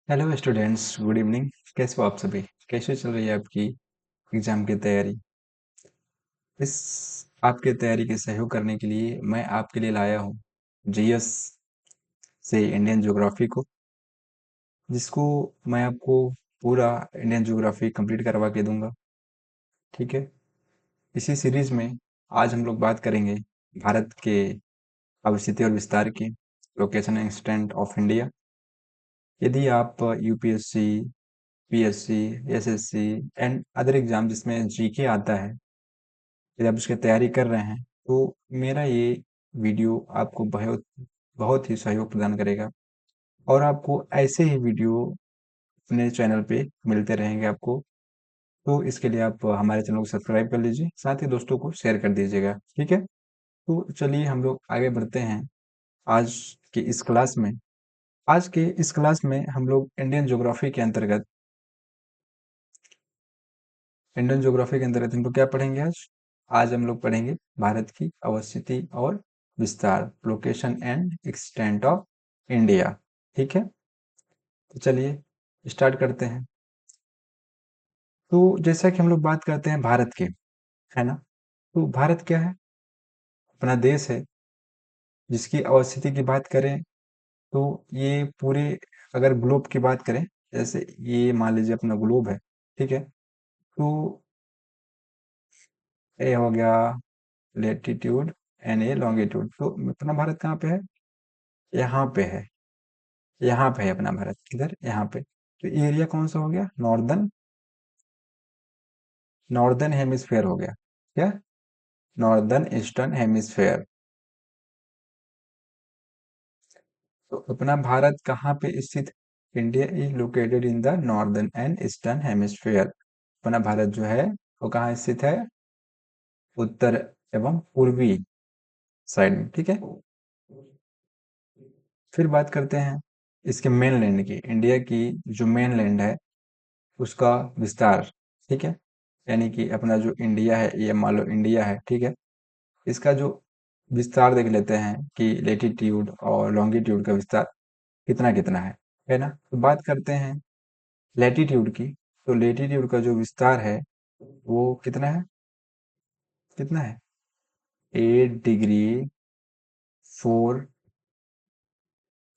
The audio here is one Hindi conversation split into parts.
Hello students, good evening. कैसे हो आप सभी? कैसे चल रही है आपकी एग्जाम की तैयारी? इस आपके तैयारी की सहयोग करने के लिए मैं आपके लिए लाया हूँ जीएस से इंडियन ज्योग्राफी को, जिसको मैं आपको पूरा इंडियन ज्योग्राफी कंप्लीट करवा के दूंगा। ठीक है। इसी सीरीज में आज हम लोग बात करेंगे भारत के अवस्थिति और विस्तार की, location and extent of India. यदि आप UPSC, PSC, SSC and other exam जिसमें जीके आता है, यदि आप उसकी तैयारी कर रहे हैं तो मेरा ये वीडियो आपको बहुत बहुत ही सहयोग प्रदान करेगा और आपको ऐसे ही वीडियो अपने चैनल पे मिलते रहेंगे आपको। तो इसके लिए आप हमारे चैनल को सब्सक्राइब कर लीजिए, साथ ही दोस्तों को शेयर कर दीजिएगा। ठीक है। तो चलिए हम लोग आगे बढ़ते हैं। आज की इस क्लास में आज के इस क्लास में हम लोग इंडियन ज्योग्राफी के अंतर्गत हम लोग क्या पढ़ेंगे? आज आज हम लोग पढ़ेंगे भारत की अवस्थिति और विस्तार, location and extent of India. ठीक है। तो चलिए स्टार्ट करते हैं। तो जैसा कि हम लोग बात करते हैं भारत की, है ना? तो भारत क्या है? अपना देश है, जिसकी अवस्थिति की बात करें तो ये पूरे, अगर ग्लोब की बात करें, जैसे ये मान लीजिए अपना ग्लोब है। ठीक है। तो ये हो गया लेटीट्यूड एंड ये लॉन्गिट्यूड। तो अपना भारत कहाँ पे है? यहाँ पे है। यहाँ पे है अपना भारत। किधर? यहाँ पे। तो एरिया कौन सा हो गया? नॉर्दर्न नॉर्दर्न हेमिस्फेयर हो गया। क्या? Northern eastern hemisphere. तो अपना भारत कहाँ पे स्थित? India is located in the northern and eastern hemisphere. अपना भारत जो है वो कहाँ स्थित है? उत्तर एवं पूर्वी साइड में। ठीक है। फिर बात करते हैं इसके मेन लैंड की। इंडिया की जो मेन लैंड है उसका विस्तार। ठीक है। यानी कि अपना जो इंडिया है, ये मान लो इंडिया है। ठीक है। इसका जो विस्तार देख लेते हैं कि लेटीट्यूड और लॉन्गिट्यूड का विस्तार कितना कितना है ना? तो बात करते हैं लेटीट्यूड की। तो लेटीट्यूड का जो विस्तार है वो कितना है? कितना है? 8 डिग्री 4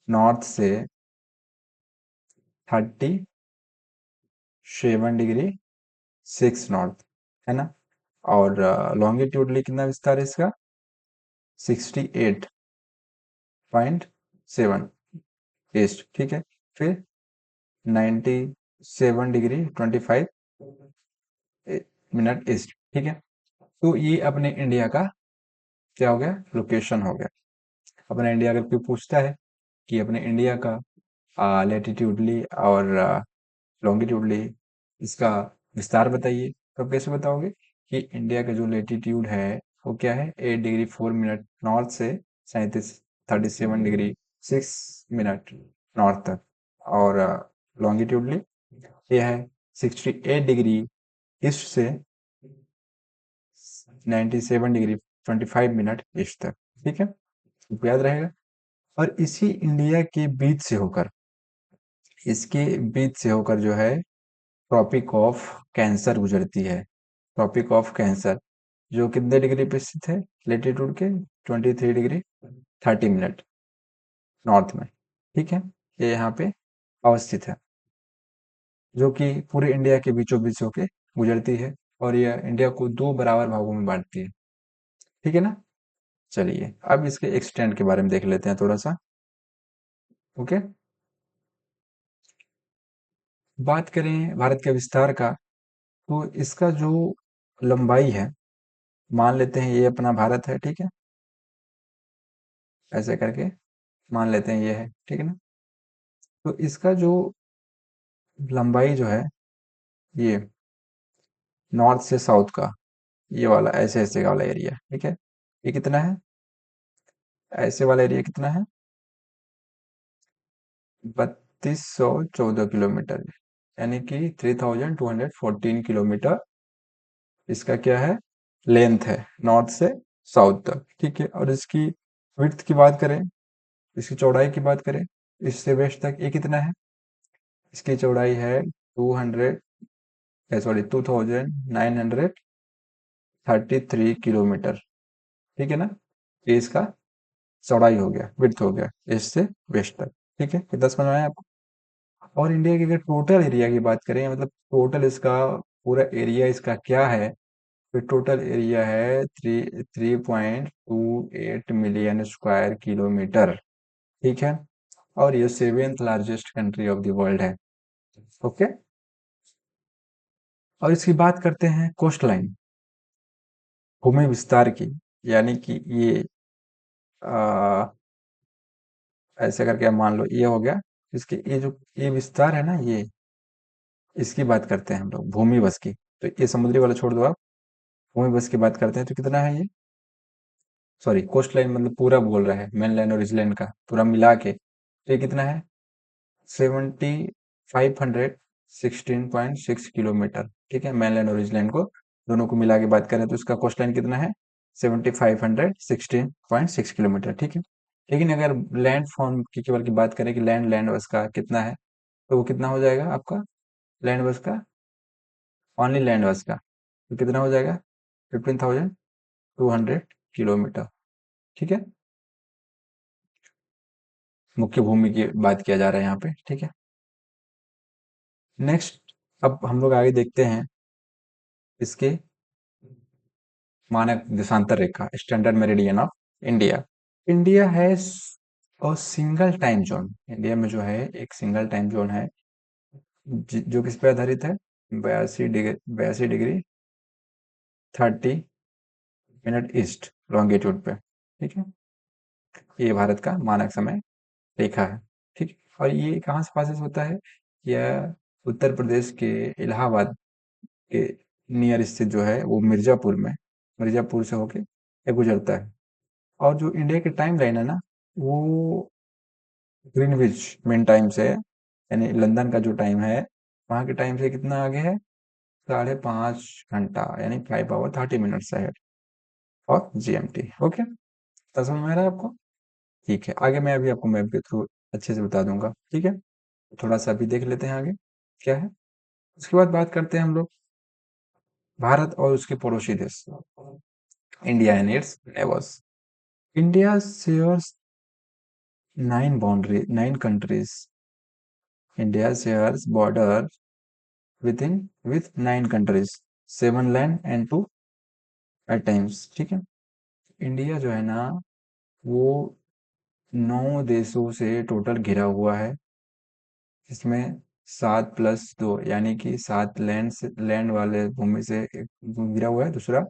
नॉर्थ से 37 डिग्री 6 नॉर्थ, है ना? और लॉन्गिट्यूडली कितना विस्तार है इसका? 68.7 ईस्ट। ठीक है। फिर 97 डिग्री 25 मिनट ईस्ट। ठीक है। तो ये अपने इंडिया का क्या हो गया? लोकेशन हो गया। अपना इंडिया अगर कोई पूछता है कि अपने इंडिया का लेटीट्यूडली और लॉन्गिट्यूडली इसका विस्तार बताइए, तो आप कैसे बताओगे कि इंडिया का जो लेटीट्यूड है वो क्या है? 8 डिग्री 4 मिनट नॉर्थ से 37 डिग्री 6 मिनट नॉर्थ तक। और लॉन्गिट्यूडली ये है 68 डिग्री ईस्ट से 97 डिग्री 25 मिनट ईस्ट तक। ठीक है। तो याद रहेगा। और इसी इंडिया के बीच से होकर, इसके बीच से होकर जो है ट्रॉपिक ऑफ कैंसर गुजरती है। ट्रॉपिक ऑफ कैंसर जो कितने डिग्री पे स्थित है? लेटीट्यूड के 23 डिग्री 30 मिनट नॉर्थ में। ठीक है। ये यहाँ पे अवस्थित है, जो कि पूरे इंडिया के बीचों बीच होके गुजरती है और यह इंडिया को दो बराबर भागों में बांटती है। ठीक है ना? चलिए अब इसके एक्सटेंट के बारे में देख लेते हैं थोड़ा सा। ओके। बात करें भारत के विस्तार का, तो इसका जो लंबाई है, मान लेते हैं ये अपना भारत है। ठीक है। ऐसे करके मान लेते हैं ये है। ठीक है ना? तो इसका जो लंबाई जो है, ये नॉर्थ से साउथ का, ये वाला ऐसे ऐसे वाला एरिया, ठीक है, ये कितना है? ऐसे वाला एरिया कितना है? 3214 किलोमीटर, यानी कि 3214 किलोमीटर इसका क्या है? लेंथ है, नॉर्थ से साउथ तक। ठीक है। और इसकी विड्थ की बात करें, इसकी चौड़ाई की बात करें, ईस्ट से वेस्ट तक, ये कितना है? इसकी चौड़ाई है 2933 किलोमीटर। ठीक है ना, ये इसका चौड़ाई हो गया, विड्थ हो गया, ईस्ट से वेस्ट तक। ठीक है, कितना समझ में आया आपको? और इंडिया की अगर टोटल एरिया की बात करें, मतलब टोटल इसका पूरा एरिया इसका क्या है, तो टोटल एरिया है 3.28 मिलियन स्क्वायर किलोमीटर। ठीक है, और ये seventh largest country of the world है। ओके, और इसकी बात करते हैं कोस्ट लाइन, भूमि विस्तार की। यानी कि ये आ, ऐसे करके आप मान लो ये हो गया। इसके ये जो ये विस्तार है ना, ये इसकी बात करते हैं हम लोग भूमि बस की। तो ये समुद्री वाला छोड़ दो आप, भूमि बस की बात करते हैं तो कितना है ये, सॉरी कोस्ट लाइन मतलब पूरा बोल रहा है, मेनलैंड और इसलैंड का पूरा मिला के, तो ये कितना है, 7516.6 किलोमीटर। ठीक है, मेनलैंड और इसलैंड को दोनों को मिला के बात करें तो इसका कोस्ट लाइन कितना है, 7516.6 किलोमीटर। ठीक है, लेकिन अगर लैंड फॉर्म की केवल की बात करें कि लैंड लैंड बस का कितना है, तो वो कितना हो जाएगा आपका, लैंड बस का, ओनली लैंड बस का, तो कितना हो जाएगा, 15,200 किलोमीटर। ठीक है, मुख्य भूमि की बात किया जा रहा है यहाँ पे। ठीक है, नेक्स्ट, अब हम लोग आगे देखते हैं इसके मानक देशांतर रेखा, standard meridian of India. India has a single time zone, India में जो है एक सिंगल टाइम जोन है, जो किस पे आधारित है, 82 डिग्री 30 मिनट ईस्ट लॉन्गिट्यूड पे। ठीक है, ये भारत का मानक समय रेखा है। ठीक है, और ये कहाँ से पासिस होता है, यह उत्तर प्रदेश के इलाहाबाद के नियर स्थित जो है वो मिर्जापुर में, मिर्जापुर से होके ये गुजरता है। और जो इंडिया की टाइम लाइन है ना, वो ग्रीनविच मेन टाइम से, यानी लंदन का जो टाइम है, वहाँ के टाइम से कितना आगे है, 5.5 घंटा, यानी 5 आवर 30 मिनट्स है और जीएमटी। ओके, तो समझ में आ रहा है आपको? ठीक है, आगे मैं अभी आपको मैप के थ्रू अच्छे से बता दूंगा। ठीक है, थोड़ा सा अभी देख लेते हैं आगे क्या है। उसके बाद बात करते हैं हम लोग भारत और उसके पड़ोसी देश, India and it's neighbours. India shares 9 India shares border with 9 countries, 7 land and 2 at times। ठीक है, इंडिया जो है ना, वो 9 देशों से टोटल घिरा हुआ है, इसमें 7+2 यानी कि 7 लैंड से, लैंड वाले भूमि से एक घिरा हुआ है, दूसरा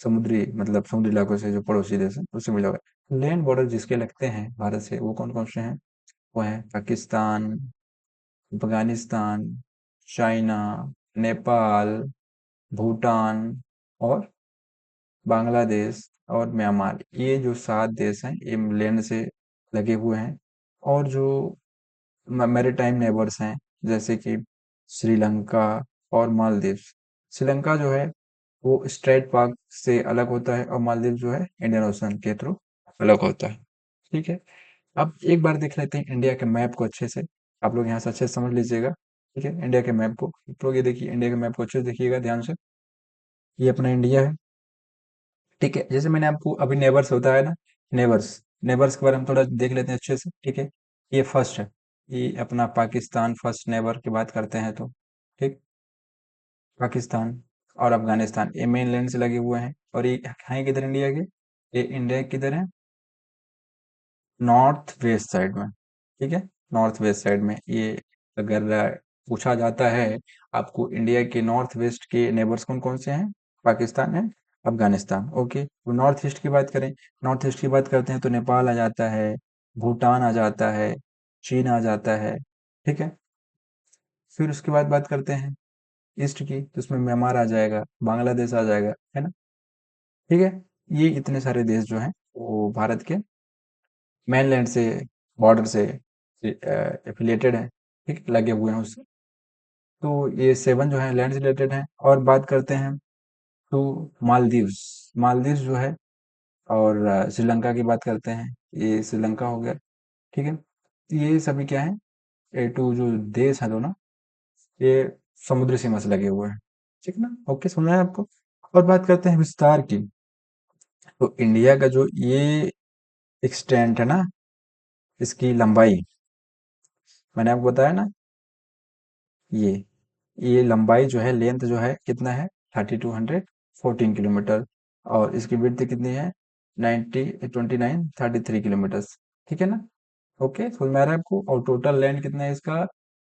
समुद्री मतलब समुद्री इलाकों से जो पड़ोसी देश है उससे मिला हुआ है। लैंड बॉर्डर जिसके लगते हैं भारत से, वो कौन कौन से हैं, वो हैं पाकिस्तान, अफगानिस्तान, चाइना, नेपाल, भूटान और बांग्लादेश और म्यांमार। ये जो 7 देश हैं ये लैंड से लगे हुए हैं। और जो मैरीटाइम नेबर्स हैं, जैसे कि श्रीलंका और मालदीव। श्रीलंका जो है वो स्ट्रेट पार्क से अलग होता है, और मालदीव जो है इंडियन ओशन के थ्रू अलग होता है। ठीक है, अब एक बार देख लेते हैं इंडिया के मैप को अच्छे से, आप लोग यहाँ से अच्छे से समझ लीजिएगा। ठीक है, इंडिया के मैप को आप लोग ये देखिए, इंडिया के मैप को अच्छे से देखिएगा ध्यान से। ये अपना इंडिया है। ठीक है, जैसे मैंने आपको अभी नेबर्स होता है ना, नेबर्स, नेबर्स के बारे में थोड़ा देख लेते हैं अच्छे से। ठीक है, ये फर्स्ट है, ये अपना पाकिस्तान फर्स्ट नेबर की बात करते हैं तो। ठीक, पाकिस्तान और अफगानिस्तान ये मेन लैंड से लगे हुए हैं, और ये हैं किधर इंडिया के, ये इंडिया किधर है, नॉर्थ वेस्ट साइड में। ठीक है, नॉर्थ वेस्ट साइड में ये, अगर पूछा जाता है आपको इंडिया के नॉर्थ वेस्ट के नेबर्स कौन कौन से हैं, पाकिस्तान है, अफगानिस्तान। ओके, तो नॉर्थ ईस्ट की बात करें, नॉर्थ ईस्ट की बात करते हैं तो नेपाल आ जाता है, भूटान आ जाता है, चीन आ जाता है। ठीक है, फिर उसके बाद बात करते हैं ईस्ट की, तो उसमें म्यांमार आ जाएगा, बांग्लादेश आ जाएगा, है ना। ठीक है, ये इतने सारे देश जो हैं वो भारत के मेनलैंड से, बॉर्डर से एफिलिएटेड हैं। ठीक, लगे हुए हैं उससे। तो ये 7 जो है लैंड से रिलेटेड हैं। और बात करते हैं तो मालदीव्स, मालदीव्स जो है, और श्रीलंका की बात करते हैं, ये श्रीलंका हो गया। ठीक है, तो ये सभी क्या है, ए टू जो देश है दोनों, ये समुद्री सीमा से लगे हुए हैं। ठीक है ना? ओके, सुनना है आपको? और बात करते हैं विस्तार की। तो इंडिया का जो ये एक्सटेंट है ना, इसकी लंबाई, मैंने आपको बताया ना, ये ये लंबाई जो है, लेंथ जो है कितना है, 3214 किलोमीटर। और इसकी विड्थ कितनी है, 2933 किलोमीटर। ठीक है ना? ओके, समझ में आ रहा है आपको? और टोटल लैंड कितना है इसका,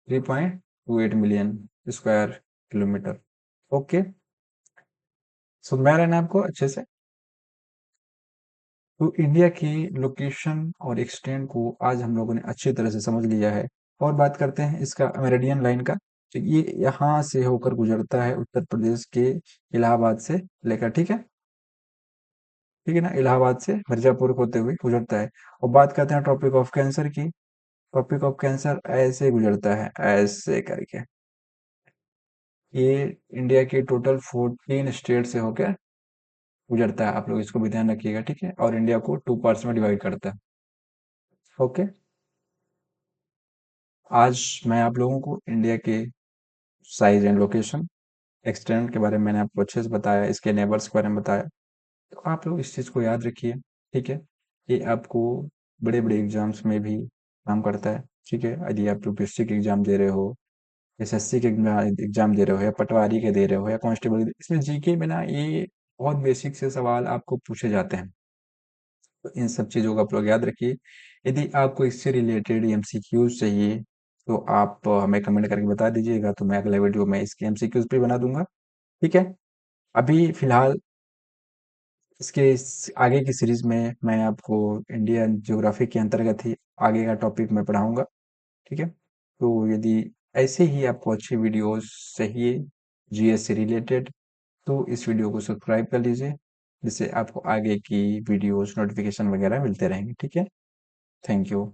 3.28 मिलियन स्क्वायर किलोमीटर। ओके, समझ में आ रहा है ना आपको अच्छे से? तो इंडिया की लोकेशन और एक्सटेंट को आज हम लोगों ने अच्छी तरह से समझ लिया है। और बात करते हैं इसका मेरिडियन लाइन का। तो ये यहाँ से होकर गुजरता है उत्तर प्रदेश के इलाहाबाद से लेकर, ठीक है? ठीक है ना? इलाहाबाद से मिर्जापुर होते हुए गुजरता है। और बात करते हैं ट्रॉपिक ऑफ कैंसर की। ट्रॉपिक ऑफ कैंसर ऐसे गुजरता है, ऐसे करके। ये इंडिया के टोटल 14 स्टेट से होकर गुजरता है। आप लोग इसको भी ध्यान रखिएगा, ठीक है? और इंडिया को 2 पार्ट्स में डिवाइड करता है। ओके, आज मैं आप लोगों को इंडिया के साइज एंड लोकेशन, एक्सटेंट के बारे में मैंने आपको अच्छे से बताया, इसके नेबर्स के बारे में बताया। तो आप लोग इस चीज़ को याद रखिए, ठीक है? ये आपको बड़े-बड़े एग्ज़ाम्स में भी काम करता है, ठीक है? यदि आप यूपीएससी के एग्ज़ाम दे रहे हो, एसएससी के एग्ज़ाम दे रहे हो, या पटवारी के दे रहे हो, या कांस्टेबल के, इसमें जीके में ना ये बहुत बेसिक से सवाल आपको पूछे जाते हैं। तो इन सब चीज़ों को आप लोग याद रखिए। यदि आपको इससे रिलेटेड एमसीक्यूज़ चाहिए, तो आप हमें कमेंट करके बता दीजिएगा, तो मैं अगला वीडियो में इसके एमसीक्यूज़ भी बना दूँगा, ठीक है? अभी फ़िलहाल इसके आगे की सीरीज़ में मैं आपको इंडियन ज्योग्राफी के अंतर्गत ही आगे का टॉपिक मैं पढ़ाऊँगा, ठीक है? तो यदि ऐसे ही आपको अच्छे वीडियोज़ चाहिए जीएस से रिलेटेड, तो इस वीडियो को सब्सक्राइब कर लीजिए, जिससे आपको आगे की वीडियोज़ नोटिफ़िकेशन वगैरह मिलते रहेंगे, ठीक है? Thank you.